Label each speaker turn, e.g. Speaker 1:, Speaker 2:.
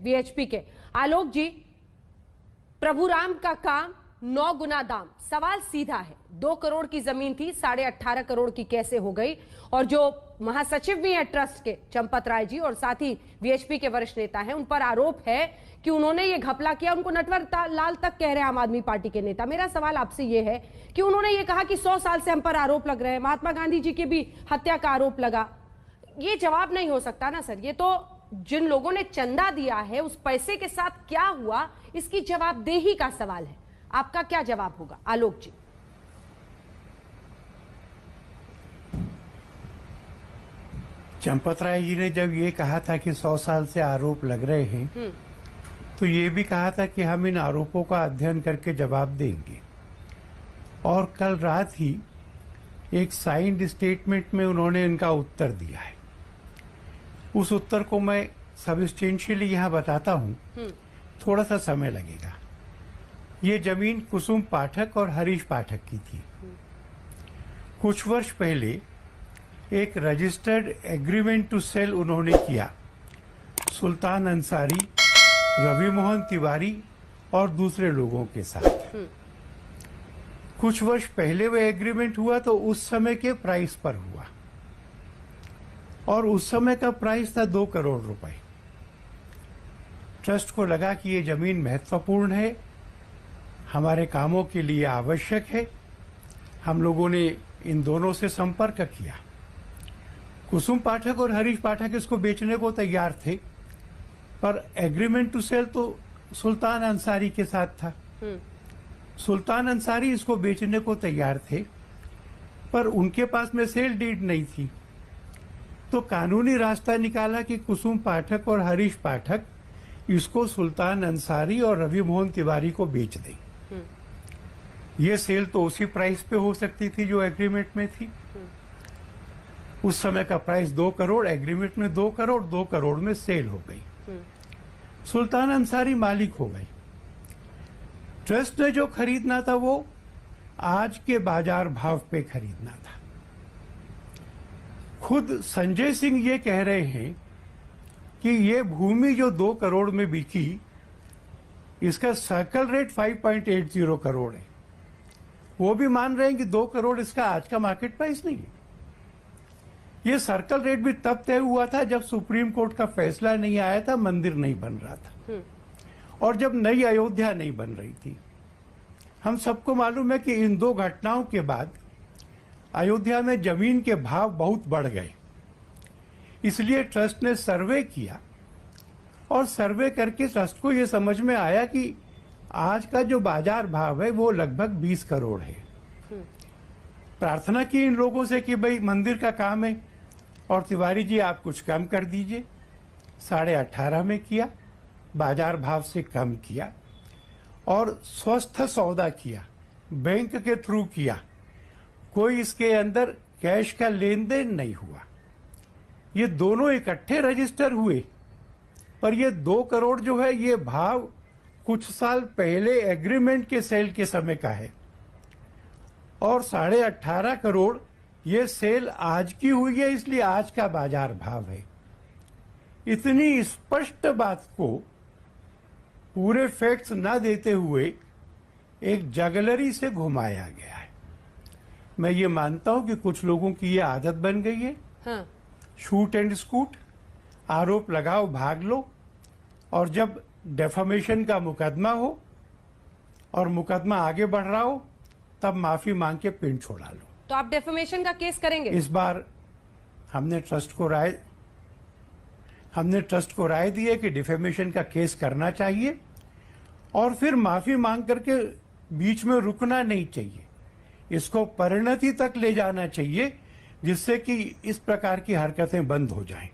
Speaker 1: VHP के। आलोक जी, प्रभु राम का काम 9 गुना दाम। सवाल सीधा है, 2 करोड़ की जमीन थी 18.5 करोड़ की कैसे हो गई? और जो महासचिव भी हैं ट्रस्ट के, चंपत राय जी, और साथ ही वीएचपी के वरिष्ठ नेता हैं, उन पर आरोप है कि उन्होंने ये घपला किया। उनको नटवर लाल तक कह रहे हैं आम आदमी पार्टी के नेता। मेरा सवाल आपसे ये है कि उन्होंने ये कहा कि 100 साल से हम पर आरोप लग रहे हैं, महात्मा गांधी जी की भी हत्या का आरोप लगा। ये जवाब नहीं हो सकता ना सर, ये तो जिन लोगों ने चंदा दिया है उस पैसे के साथ क्या हुआ, इसकी जवाबदेही का सवाल है। आपका क्या जवाब होगा आलोक जी?
Speaker 2: चंपत राय जी ने जब ये कहा था कि 100 साल से आरोप लग रहे हैं, तो ये भी कहा था कि हम इन आरोपों का अध्ययन करके जवाब देंगे। और कल रात ही एक साइंड स्टेटमेंट में उन्होंने इनका उत्तर दिया है। उस उत्तर को मैं सब्सटेंशियली यहाँ बताता हूँ, थोड़ा सा समय लगेगा। ये जमीन कुसुम पाठक और हरीश पाठक की थी। कुछ वर्ष पहले एक रजिस्टर्ड एग्रीमेंट टू सेल उन्होंने किया सुल्तान अंसारी, रवि मोहन तिवारी और दूसरे लोगों के साथ। कुछ वर्ष पहले वह एग्रीमेंट हुआ तो उस समय के प्राइस पर हुआ, और उस समय का प्राइस था 2 करोड़ रुपए। ट्रस्ट को लगा कि ये जमीन महत्वपूर्ण है, हमारे कामों के लिए आवश्यक है। हम लोगों ने इन दोनों से संपर्क किया। कुसुम पाठक और हरीश पाठक इसको बेचने को तैयार थे, पर एग्रीमेंट टू सेल तो सुल्तान अंसारी के साथ था। सुल्तान अंसारी इसको बेचने को तैयार थे, पर उनके पास में सेल डीड नहीं थी। तो कानूनी रास्ता निकाला कि कुसुम पाठक और हरीश पाठक इसको सुल्तान अंसारी और रवि मोहन तिवारी को बेच दें। ये सेल तो उसी प्राइस पे हो सकती थी जो एग्रीमेंट में थी। उस समय का प्राइस 2 करोड़, एग्रीमेंट में 2 करोड़, 2 करोड़ में सेल हो गई। सुल्तान अंसारी मालिक हो गई। ट्रस्ट ने जो खरीदना था वो आज के बाजार भाव पे खरीदना था। खुद संजय सिंह ये कह रहे हैं कि ये भूमि जो 2 करोड़ में बिकी, इसका सर्कल रेट 5.80 करोड़ है। वो भी मान रहे हैं कि 2 करोड़ इसका आज का मार्केट प्राइस नहीं है। ये सर्कल रेट भी तब तय हुआ था जब सुप्रीम कोर्ट का फैसला नहीं आया था, मंदिर नहीं बन रहा था, और जब नई अयोध्या नहीं बन रही थी। हम सबको मालूम है कि इन 2 घटनाओं के बाद अयोध्या में जमीन के भाव बहुत बढ़ गए। इसलिए ट्रस्ट ने सर्वे किया, और सर्वे करके ट्रस्ट को यह समझ में आया कि आज का जो बाजार भाव है वो लगभग 20 करोड़ है। प्रार्थना की इन लोगों से कि भाई मंदिर का काम है और तिवारी जी आप कुछ कम कर दीजिए। 18.5 में किया, बाजार भाव से कम किया, और स्वस्थ सौदा किया, बैंक के थ्रू किया। कोई इसके अंदर कैश का लेन देन नहीं हुआ। ये दोनों इकट्ठे रजिस्टर हुए, पर ये 2 करोड़ जो है ये भाव कुछ साल पहले एग्रीमेंट के सेल के समय का है, और 18.5 करोड़ ये सेल आज की हुई है, इसलिए आज का बाजार भाव है। इतनी स्पष्ट बात को पूरे फैक्ट्स ना देते हुए एक जगलरी से घुमाया गया है। मैं ये मानता हूं कि कुछ लोगों की ये आदत बन गई है। हाँ। शूट एंड स्कूट, आरोप लगाओ भाग लो, और जब डेफामेशन का मुकदमा हो और मुकदमा आगे बढ़ रहा हो तब माफी मांग के पिंड छोड़ा लो।
Speaker 1: तो आप डेफामेशन का केस करेंगे?
Speaker 2: इस बार हमने ट्रस्ट को राय दी है कि डिफेमेशन का केस करना चाहिए, और फिर माफी मांग करके बीच में रुकना नहीं चाहिए। इसको परिणति तक ले जाना चाहिए, जिससे कि इस प्रकार की हरकतें बंद हो जाएं।